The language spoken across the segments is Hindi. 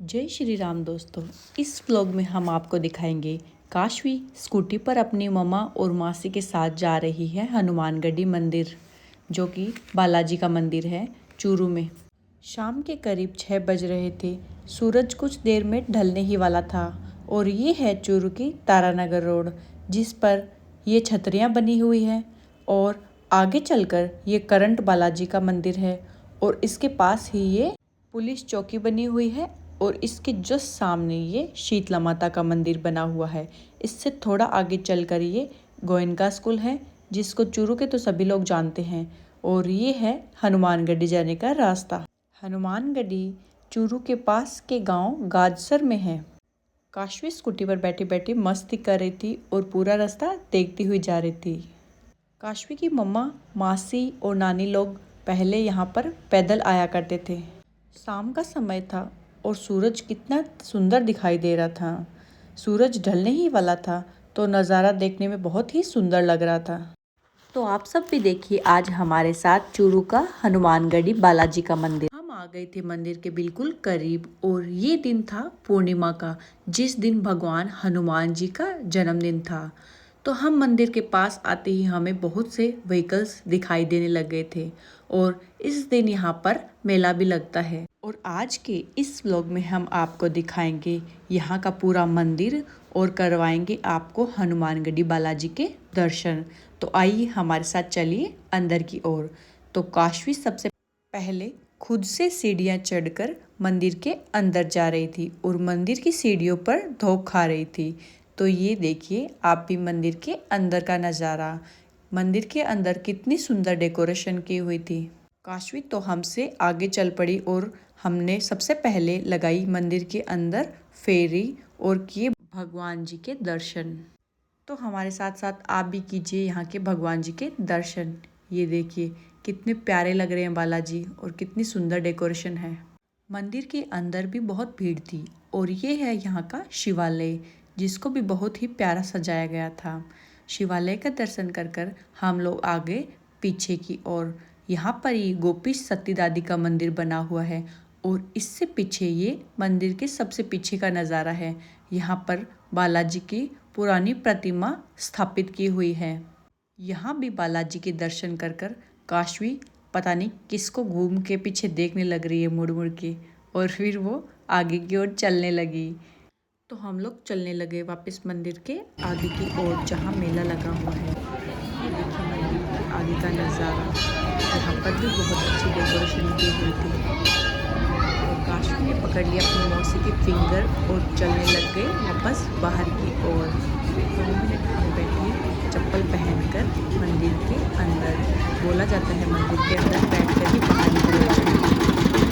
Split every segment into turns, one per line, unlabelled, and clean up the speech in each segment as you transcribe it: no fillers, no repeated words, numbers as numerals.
जय श्री राम दोस्तों। इस व्लॉग में हम आपको दिखाएंगे काशवी स्कूटी पर अपनी मम्मा और मासी के साथ जा रही है हनुमानगढ़ी मंदिर, जो कि बालाजी का मंदिर है चूरू में। शाम के करीब 6 बज रहे थे। सूरज कुछ देर में ढलने ही वाला था और ये है चूरू की तारानगर रोड, जिस पर ये छतरियाँ बनी हुई हैं और आगे चलकर ये करंट बालाजी का मंदिर है और इसके पास ही ये पुलिस चौकी बनी हुई है और इसके जस्ट सामने ये शीतला माता का मंदिर बना हुआ है। इससे थोड़ा आगे चलकर ये गोयनका स्कूल है, जिसको चूरू के तो सभी लोग जानते हैं, और ये है हनुमानगढ़ी जाने का रास्ता। हनुमानगढ़ी चूरू के पास के गांव गाजसर में है। काशवी स्कूटी पर बैठी बैठी मस्ती कर रही थी और पूरा रास्ता देखती हुई जा रही थी। काशवी की मम्मा, मासी और नानी लोग पहले यहाँ पर पैदल आया करते थे। शाम का समय था और सूरज कितना सुंदर दिखाई दे रहा था। सूरज ढलने ही वाला था तो नज़ारा देखने में बहुत ही सुंदर लग रहा था। तो आप सब भी देखिए आज हमारे साथ चूरू का हनुमानगढ़ी बालाजी का मंदिर। हम आ गए थे मंदिर के बिल्कुल करीब और ये दिन था पूर्णिमा का, जिस दिन भगवान हनुमान जी का जन्मदिन था। तो हम मंदिर के पास आते ही हमें बहुत से व्हीकल्स दिखाई देने लग गए थे और इस दिन यहाँ पर मेला भी लगता है। और आज के इस व्लॉग में हम आपको दिखाएंगे यहाँ का पूरा मंदिर और करवाएंगे आपको हनुमानगढ़ी बालाजी के दर्शन। तो आइए हमारे साथ चलिए अंदर की ओर। तो काशवी सबसे पहले खुद से सीढ़ियाँ चढ़कर मंदिर के अंदर जा रही थी और मंदिर की सीढ़ियों पर धोख खा रही थी। तो ये देखिए आप भी मंदिर के अंदर का नज़ारा। मंदिर के अंदर कितनी सुंदर डेकोरेशन की हुई थी। काशवी तो हमसे आगे चल पड़ी और हमने सबसे पहले लगाई मंदिर के अंदर फेरी और किए भगवान जी के दर्शन। तो हमारे साथ साथ आप भी कीजिए यहाँ के भगवान जी के दर्शन। ये देखिए कितने प्यारे लग रहे हैं बालाजी और कितनी सुंदर डेकोरेशन है। मंदिर के अंदर भी बहुत भीड़ थी और ये है यहाँ का शिवालय, जिसको भी बहुत ही प्यारा सजाया गया था। शिवालय का दर्शन कर कर हम लोग आगे पीछे की ओर। यहाँ पर ही गोपी सती दादी का मंदिर बना हुआ है और इससे पीछे ये मंदिर के सबसे पीछे का नज़ारा है। यहाँ पर बालाजी की पुरानी प्रतिमा स्थापित की हुई है। यहाँ भी बालाजी के दर्शन कर कर काशवी पता नहीं किसको घूम के पीछे देखने लग रही है मुड़ मुड़ के, और फिर वो आगे की ओर चलने लगी। तो हम लोग चलने लगे वापस मंदिर के आगे की ओर, जहाँ मेला लगा हुआ है। ये देखिए मंदिर के आगे का नज़ारा। यहाँ पर भी बहुत अच्छी डेकोरेशन की हुई थी और काशवी ने पकड़ लिया अपनी मौसी की फिंगर और चलने लग गए वापस बाहर की ओर। 2 मिनट हम बैठे चप्पल पहनकर मंदिर के अंदर। बोला जाता है मंदिर के अंदर बैठकर ही बाहर निकलना।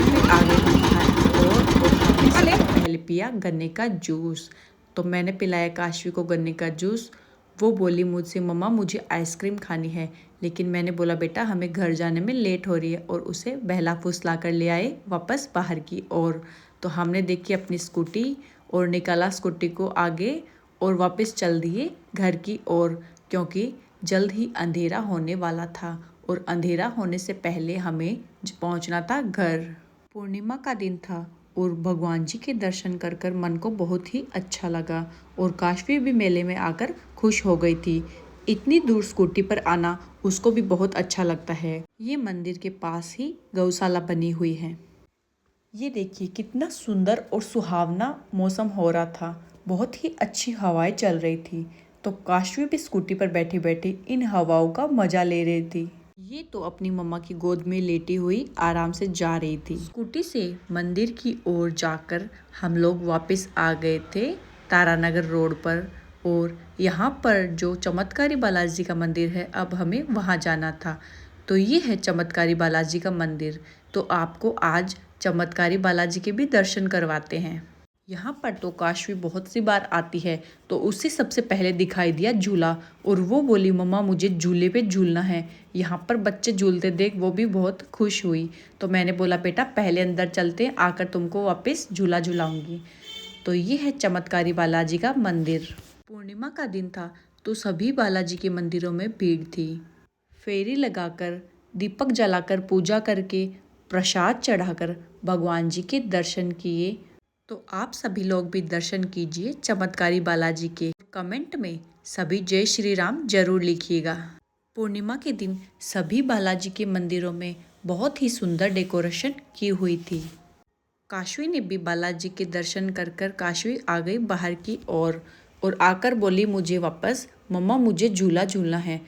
फिर आ गए हम बाहर की ओर और हमने सबसे पहले पिया गन्ने का जूस। तो मैंने पिलाया काशवी को गन्ने का जूस। वो बोली मुझसे मम्मा मुझे आइसक्रीम खानी है, लेकिन मैंने बोला बेटा हमें घर जाने में लेट हो रही है, और उसे बहला फुसला कर ले आए वापस बाहर की ओर। तो हमने देखी अपनी स्कूटी और निकाला स्कूटी को आगे और वापस चल दिए घर की ओर, क्योंकि जल्द ही अंधेरा होने वाला था और अंधेरा होने से पहले हमें पहुंचना था घर। पूर्णिमा का दिन था और भगवान जी के दर्शन कर कर मन को बहुत ही अच्छा लगा और काशवी भी मेले में आकर खुश हो गई थी। इतनी दूर स्कूटी पर आना उसको भी बहुत अच्छा लगता है। ये मंदिर के पास ही गौशाला बनी हुई है। ये देखिए कितना सुंदर और सुहावना मौसम हो रहा था। बहुत ही अच्छी हवाएं चल रही थी। तो काशवी भी स्कूटी पर बैठी बैठी इन हवाओं का मजा ले रही थी। ये तो अपनी मम्मा की गोद में लेटी हुई आराम से जा रही थी। स्कूटी से मंदिर की ओर जाकर हम लोग वापस आ गए थे तारानगर रोड पर, और यहाँ पर जो चमत्कारी बालाजी का मंदिर है अब हमें वहाँ जाना था। तो ये है चमत्कारी बालाजी का मंदिर। तो आपको आज चमत्कारी बालाजी के भी दर्शन करवाते हैं। यहाँ पर तो काशवी बहुत सी बार आती है, तो उसे सबसे पहले दिखाई दिया झूला और वो बोली मम्मा मुझे झूले पे झूलना है। यहाँ पर बच्चे झूलते देख वो भी बहुत खुश हुई। तो मैंने बोला बेटा पहले अंदर चलते हैं, आकर तुमको वापस झूला झूलाऊंगी। तो ये है चमत्कारी बालाजी का मंदिर। पूर्णिमा का दिन था तो सभी बालाजी के मंदिरों में भीड़ थी। फेरी लगाकर, दीपक जलाकर, पूजा करके, प्रसाद चढ़ाकर भगवान जी के दर्शन किए। तो आप सभी लोग भी दर्शन कीजिए चमत्कारी बालाजी के। कमेंट में सभी जय श्री राम जरूर लिखिएगा। पूर्णिमा के दिन सभी बालाजी के मंदिरों में बहुत ही सुंदर डेकोरेशन की हुई थी। काशवी ने भी बालाजी के दर्शन कर कर काशवी आ गई बाहर की ओर और आकर बोली मुझे वापस, मम्मा मुझे झूला झूलना है,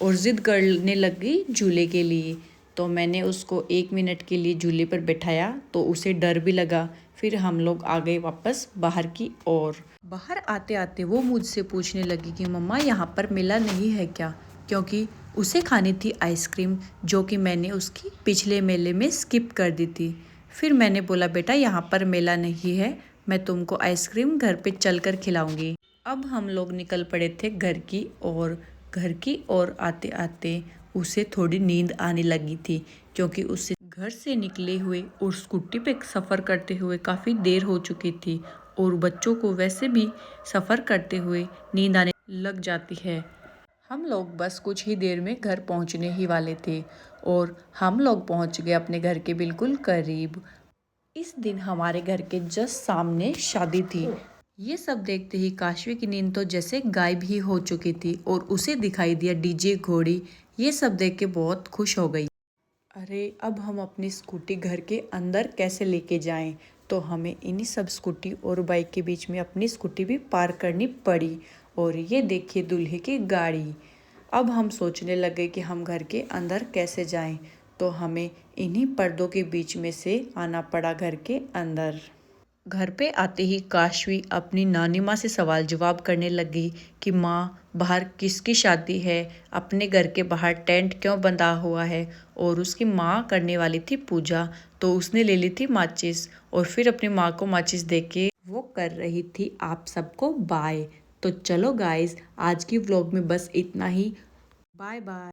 और ज़िद करने लगी झूले के लिए। तो मैंने उसको 1 मिनट के लिए झूले पर बैठाया तो उसे डर भी लगा। फिर हम लोग आ गए वापस बाहर की ओर। बाहर आते आते वो मुझसे पूछने लगी कि मम्मा यहाँ पर मेला नहीं है क्या, क्योंकि उसे खानी थी आइसक्रीम, जो कि मैंने उसकी पिछले मेले में स्किप कर दी थी। फिर मैंने बोला बेटा यहाँ पर मेला नहीं है, मैं तुमको आइसक्रीम घर पे चलकर खिलाऊंगी। अब हम लोग निकल पड़े थे घर की ओर। घर की ओर आते आते उसे थोड़ी नींद आने लगी थी, क्योंकि उसे घर से निकले हुए और स्कूटी पे सफ़र करते हुए काफ़ी देर हो चुकी थी, और बच्चों को वैसे भी सफ़र करते हुए नींद आने लग जाती है। हम लोग बस कुछ ही देर में घर पहुंचने ही वाले थे और हम लोग पहुंच गए अपने घर के बिल्कुल करीब। इस दिन हमारे घर के जस्ट सामने शादी थी। ये सब देखते ही काशवी की नींद तो जैसे गायब ही हो चुकी थी और उसे दिखाई दिया डीजे घोड़ी। ये सब देख के बहुत खुश हो गई। अरे अब हम अपनी स्कूटी घर के अंदर कैसे लेके जाएं? तो हमें इन्हीं सब स्कूटी और बाइक के बीच में अपनी स्कूटी भी पार्क करनी पड़ी। और ये देखिए दूल्हे की गाड़ी। अब हम सोचने लगे कि हम घर के अंदर कैसे जाएं, तो हमें इन्हीं पर्दों के बीच में से आना पड़ा घर के अंदर। घर पे आते ही काशवी अपनी नानी माँ से सवाल जवाब करने लगी कि माँ बाहर किसकी शादी है, अपने घर के बाहर टेंट क्यों बंधा हुआ है। और उसकी माँ करने वाली थी पूजा, तो उसने ले ली थी माचिस और फिर अपनी माँ को माचिस दे के वो कर रही थी आप सबको बाय। तो चलो गाइस, आज की व्लॉग में बस इतना ही। Bye bye.